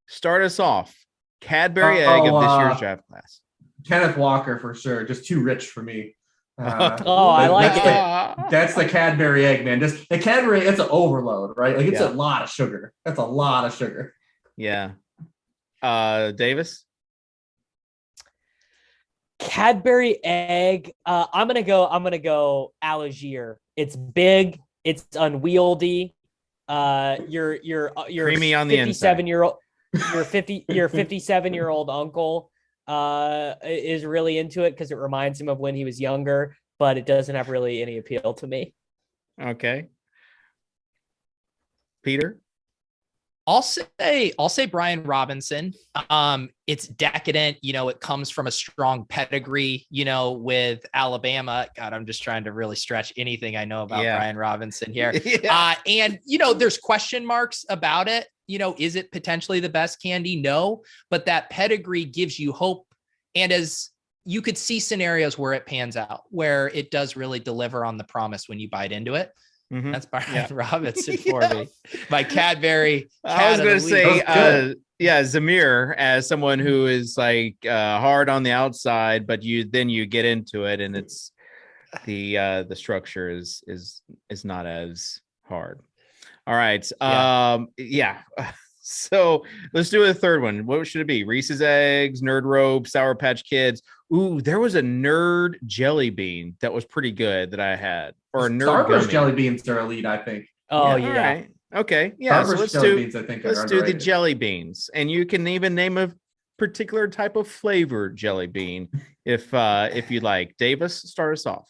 Speaker 3: start us off. Cadbury egg of this year's draft class.
Speaker 1: Kenneth Walker for sure. Just too rich for me.
Speaker 2: I like it.
Speaker 1: That's the Cadbury egg, man. Just the Cadbury, it's an overload, right? Like it's a lot of sugar. That's a lot of sugar.
Speaker 3: Yeah. Davis?
Speaker 2: Cadbury egg. I'm gonna go Algier. It's big. It's unwieldy. You're
Speaker 3: creamy on the inside.
Speaker 2: Your 57-year-old uncle is really into it because it reminds him of when he was younger, but it doesn't have really any appeal to me.
Speaker 3: Okay. Peter?
Speaker 4: I'll say Brian Robinson. It's decadent. It comes from a strong pedigree, with Alabama. God, I'm just trying to really stretch anything I know about Brian Robinson here. And there's question marks about it. Is it potentially the best candy? No, but that pedigree gives you hope. And as you could see scenarios where it pans out, where it does really deliver on the promise when you bite into it. Mm-hmm. That's Brian Robinson for me. My Cadbury.
Speaker 3: I was going to say, Zamir, as someone who is like hard on the outside, but you get into it, and it's the structure is not as hard. All right. So let's do a third one. What should it be? Reese's Eggs, Nerd Rope, Sour Patch Kids. Ooh, there was a Nerd Jelly Bean that was pretty good that I had. Or a Nerd
Speaker 1: Starburst jelly beans are elite, I think.
Speaker 2: Oh, yeah.
Speaker 3: Right. Okay. Yeah. So let's do the jelly beans. And you can even name a particular type of flavored jelly bean if you'd like. Davis, start us off.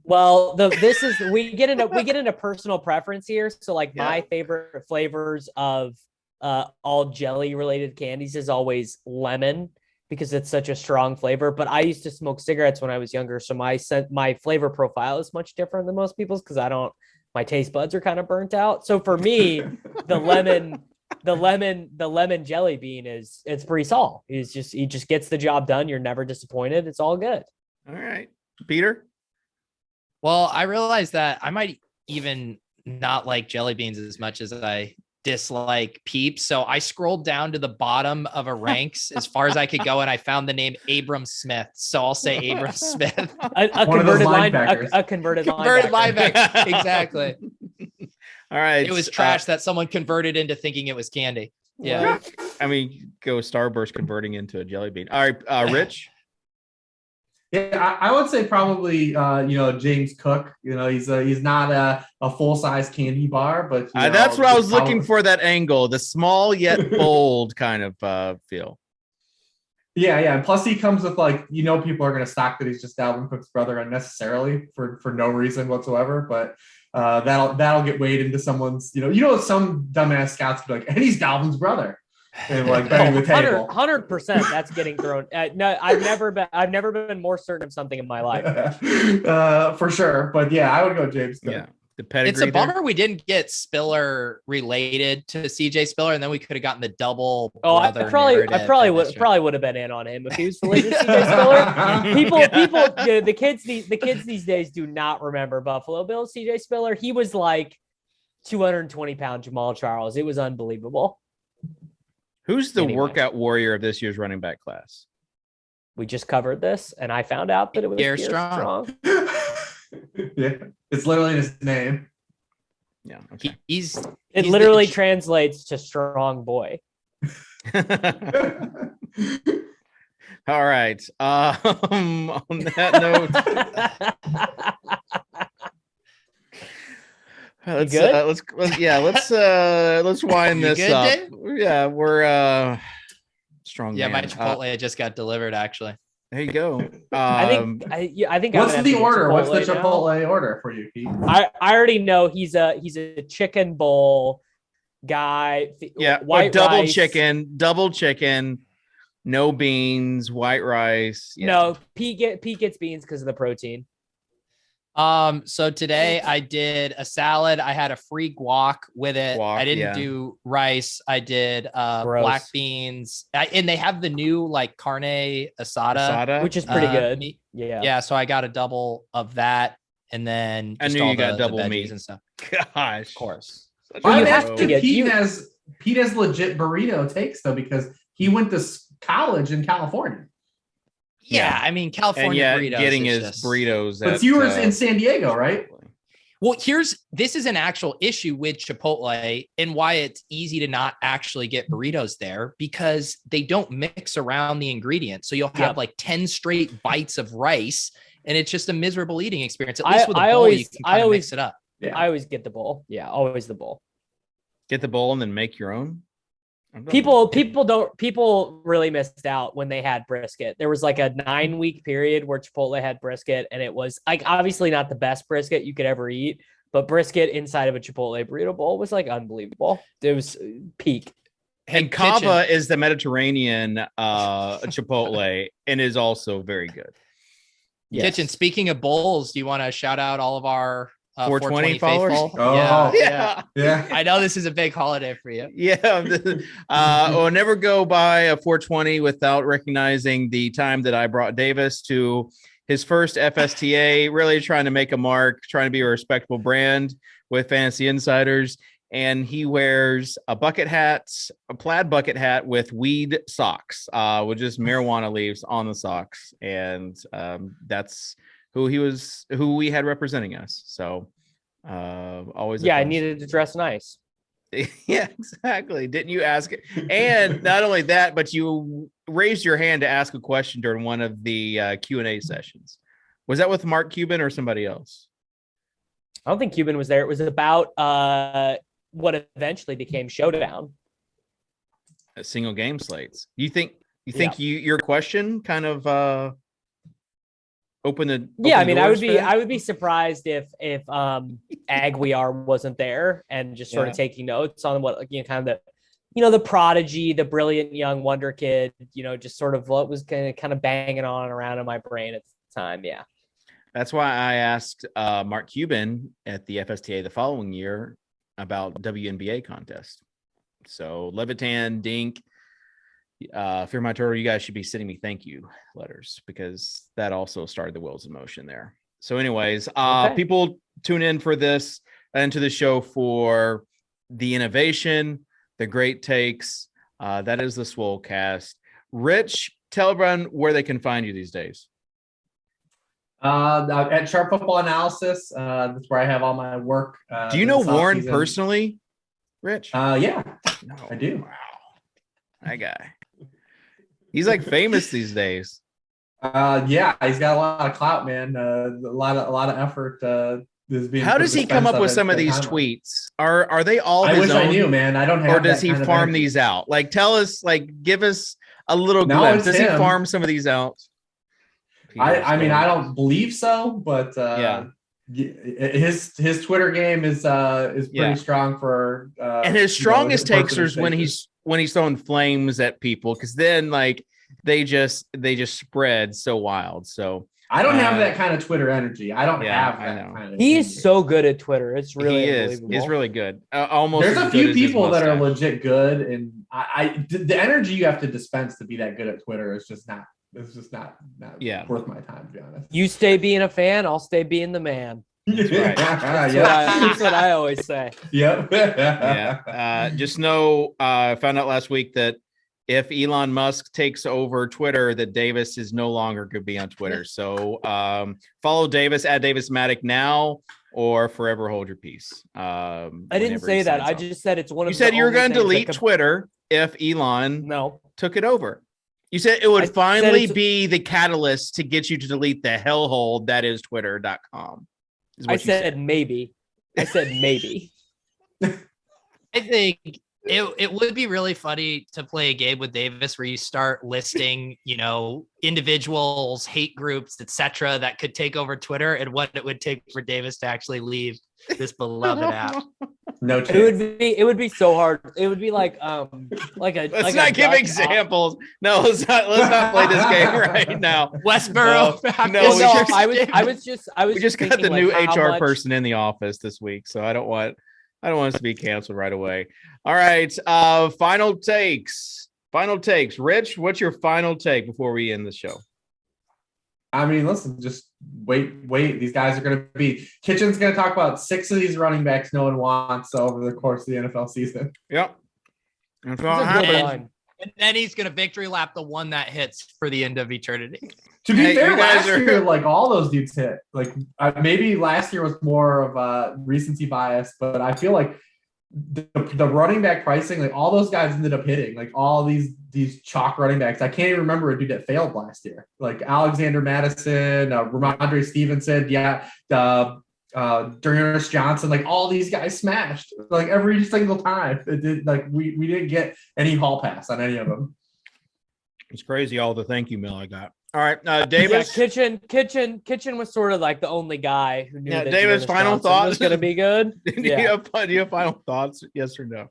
Speaker 2: Well, we get into personal preference here. So like my favorite flavors of all jelly related candies is always lemon because it's such a strong flavor. But I used to smoke cigarettes when I was younger, so my flavor profile is much different than most people's because my taste buds are kind of burnt out. So for me, the lemon jelly bean it's pretty solid. He just gets the job done. You're never disappointed. It's all good.
Speaker 3: All right, Peter.
Speaker 4: Well, I realized that I might even not like jelly beans as much as I dislike Peeps. So I scrolled down to the bottom of a ranks as far as I could go, and I found the name Abram Smith. So I'll say Abram Smith.
Speaker 2: a converted linebacker. A converted
Speaker 4: linebacker. Exactly.
Speaker 3: All right.
Speaker 4: It was trash that someone converted into thinking it was candy. Yeah.
Speaker 3: I mean, go Starburst converting into a jelly bean. All right, Rich.
Speaker 1: Yeah, I would say probably James Cook. He's not a full size candy bar, but
Speaker 3: that's what I was looking for. That angle, the small yet bold kind of feel.
Speaker 1: Yeah. And plus, he comes with people are going to stock that he's just Dalvin Cook's brother unnecessarily for no reason whatsoever. But that'll get weighed into somene's. Some dumbass scouts be like, and he's Dalvin's brother. And bang the table.
Speaker 2: 100%. That's getting thrown. No, I've never been more certain of something in my life.
Speaker 1: For sure. But yeah, I would go James Cook.
Speaker 3: Yeah, the pedigree.
Speaker 4: It's a bummer we didn't get Spiller related to CJ Spiller, and then we could have gotten the double.
Speaker 2: I probably would have been in on him if he was related to CJ Spiller. The kids these days do not remember Buffalo Bills CJ Spiller. He was like 220-pound Jamal Charles. It was unbelievable.
Speaker 3: Who's the workout warrior of this year's running back class?
Speaker 2: We just covered this, and I found out that it was Pierre Strong.
Speaker 1: Yeah, it's literally his name.
Speaker 3: Yeah, okay.
Speaker 2: It literally translates to strong boy.
Speaker 3: All right. On that note. Let's wind this up. Dave? Yeah, we're strong.
Speaker 4: Yeah,
Speaker 3: man.
Speaker 4: my Chipotle just got delivered. Actually,
Speaker 3: there you go.
Speaker 2: I think.
Speaker 1: What's the order? What's the Chipotle order for you, Pete?
Speaker 2: I already know he's a chicken bowl guy.
Speaker 3: Yeah,
Speaker 2: white
Speaker 3: double
Speaker 2: rice.
Speaker 3: double chicken, no beans, white rice. Yeah.
Speaker 2: No, Pete gets beans because of the protein.
Speaker 4: So today I did a salad. I had a free guac with it. I didn't do rice. I did black beans. And they have the new carne asada,
Speaker 2: which is pretty good.
Speaker 4: Yeah. So I got a double of that, and then
Speaker 3: I knew you got double meat
Speaker 4: and stuff.
Speaker 3: Gosh,
Speaker 4: of course.
Speaker 2: Well, you have to get.
Speaker 1: Pete has legit burrito takes though, because he went to college in California.
Speaker 4: Yeah, I mean, California burritos.
Speaker 3: Getting his burritos.
Speaker 1: But you were in San Diego, right?
Speaker 4: Well, this is an actual issue with Chipotle and why it's easy to not actually get burritos there, because they don't mix around the ingredients. So you'll have 10 straight bites of rice, and it's just a miserable eating experience. At least with a bowl, you can kind of mix it up.
Speaker 2: Yeah. I always get the bowl. Yeah, always the bowl.
Speaker 3: Get the bowl and then make your own.
Speaker 2: People really missed out when they had brisket. There was a 9-week period where Chipotle had brisket, and it was obviously not the best brisket you could ever eat, but brisket inside of a Chipotle burrito bowl was unbelievable. It was peak.
Speaker 3: And Cava is the Mediterranean Chipotle and is also very good.
Speaker 4: Yes. Kitchen, speaking of bowls, do you want to shout out all of our
Speaker 3: 420 followers?
Speaker 1: Oh,
Speaker 4: yeah. I know this is a big holiday for you.
Speaker 3: Yeah. We'll never go by a 420 without recognizing the time that I brought Davis to his first FSTA, really trying to make a mark, trying to be a respectable brand with Fantasy Insiders. And he wears a plaid bucket hat with weed socks, with just marijuana leaves on the socks. And that's who we had representing us. So always.
Speaker 2: Yeah, I needed to dress nice.
Speaker 3: Yeah, exactly. Didn't you ask it? And not only that, but you raised your hand to ask a question during one of the Q&A sessions. Was that with Mark Cuban or somebody else?
Speaker 2: I don't think Cuban was there. It was about what eventually became Showdown.
Speaker 3: A single game slates. You think your question kind of open the
Speaker 2: I mean, I would be surprised if Aguiar wasn't there and just sort of taking notes on what kind of the prodigy, the brilliant young wonder kid, just sort of what was kind of banging on around in my brain at the time. Yeah.
Speaker 3: That's why I asked Mark Cuban at the FSTA the following year about WNBA contest. So Levitan, Dink, Fear My Turtle, you guys should be sending me thank you letters because that also started the wheels in motion there. So anyways, people tune in for this and to the show for the innovation, the great takes. That is the Swolecast. Rich, tell everyone where they can find you these days.
Speaker 1: At Sharp Football Analysis, that's where I have all my work.
Speaker 3: Do you know Warren personally, Rich?
Speaker 1: Yeah,
Speaker 3: no,
Speaker 1: I do.
Speaker 3: Wow, that guy. He's like famous these days.
Speaker 1: Yeah, he's got a lot of clout, man. A lot of effort.
Speaker 3: How does he come up with some of these tweets? Are they all his own?
Speaker 1: I wish I knew, man. I don't have.
Speaker 3: Or does he farm these out? Like, tell us, give us a little glimpse. Does he farm some of these out?
Speaker 1: I mean, I don't believe so, but his Twitter game is pretty strong for.
Speaker 3: And his strongest takes are when he's throwing flames at people, because then they just spread so wild. So
Speaker 1: I don't have that kind of Twitter energy. I don't have that kind of.
Speaker 2: He is so good at Twitter. It's really unbelievable.
Speaker 3: He's really good. Almost.
Speaker 1: There's a few people that are legit good, and the energy you have to dispense to be that good at Twitter is just not. It's just not worth my time, to be honest.
Speaker 2: You stay being a fan, I'll stay being the man.
Speaker 3: That's right.
Speaker 2: That's what I always say.
Speaker 1: Yep.
Speaker 3: Just know, I found out last week that if Elon Musk takes over Twitter, that Davis is no longer going to be on Twitter. So follow Davis at Davis Mattek now, or forever hold your peace.
Speaker 2: I didn't say that. I just said it's one of.
Speaker 3: You said you were going to delete Twitter if Elon took it over. You said it would finally be the catalyst to get you to delete the hellhole that is twitter.com.
Speaker 2: I said maybe. I said maybe.
Speaker 4: I think it would be really funny to play a game with Davis where you start listing, individuals, hate groups, etc., that could take over Twitter, and what it would take for Davis to actually leave this beloved app.
Speaker 1: No chance.
Speaker 2: It would be so hard. It would be like
Speaker 3: let's not give examples. No, let's not play this game right now.
Speaker 4: Westboro.
Speaker 3: We just got the new HR person in the office this week, so I don't want us to be canceled right away. All right. Final takes. Rich, what's your final take before we end the show?
Speaker 1: I mean, listen, just wait. These guys are going to be. Kitchen's going to talk about 6 of these running backs no one wants over the course of the NFL season.
Speaker 3: Yep.
Speaker 2: That's a good line.
Speaker 4: And then he's going to victory lap the one that hits for the end of eternity.
Speaker 1: To be fair, last year, all those dudes hit. Maybe last year was more of a recency bias, but I feel like the running back pricing, all those guys ended up hitting. All these chalk running backs. I can't even remember a dude that failed last year. Alexander Madison, Ramondre Stevenson, Darius Johnson. All these guys smashed. Every single time. It did. We didn't get any hall pass on any of them.
Speaker 3: It's crazy all the thank you mail I got. All right, Davis.
Speaker 2: Yeah, Kitchen was sort of the only guy who knew.
Speaker 3: Yeah, that Davis. Final thoughts.
Speaker 2: Was going to be good.
Speaker 3: Do you have final thoughts? Yes or no?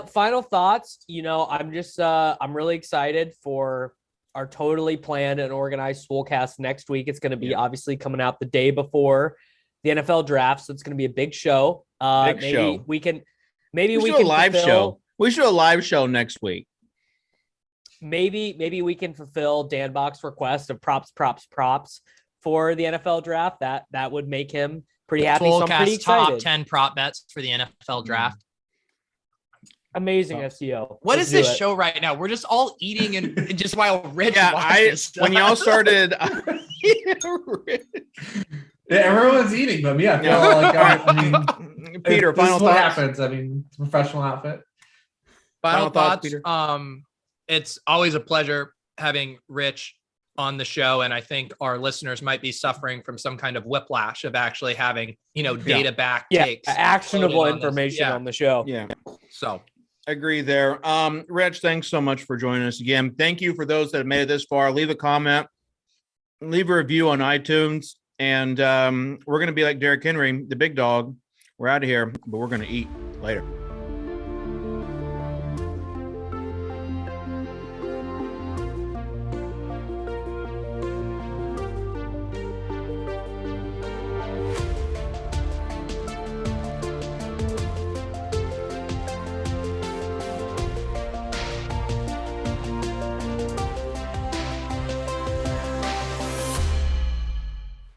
Speaker 2: Final thoughts. I'm just I'm really excited for our totally planned and organized Swolecast next week. It's going to be obviously coming out the day before the NFL draft, so it's going to be a big show. We can do a live show.
Speaker 3: We should do a live show next week.
Speaker 2: Maybe we can fulfill Dan Bach's request of props for the NFL draft. That would make him pretty happy. So I'm pretty excited.
Speaker 4: Top 10 prop bets for the NFL draft.
Speaker 2: Amazing SEO.
Speaker 4: What is this show right now? We're just all eating and just while Rich watches.
Speaker 3: When y'all started,
Speaker 1: everyone's eating, but me, I feel
Speaker 3: Peter, final thoughts.
Speaker 1: What happens? It's a professional outfit.
Speaker 4: Final thoughts, Peter. It's always a pleasure having Rich on the show. And I think our listeners might be suffering from some kind of whiplash of actually having, data back takes.
Speaker 2: Actionable information on the show.
Speaker 3: Yeah.
Speaker 4: So
Speaker 3: agree there. Rich, thanks so much for joining us again. Thank you for those that have made it this far. Leave a comment, leave a review on iTunes. And we're going to be like Derrick Henry, the big dog. We're out of here, but we're going to eat later.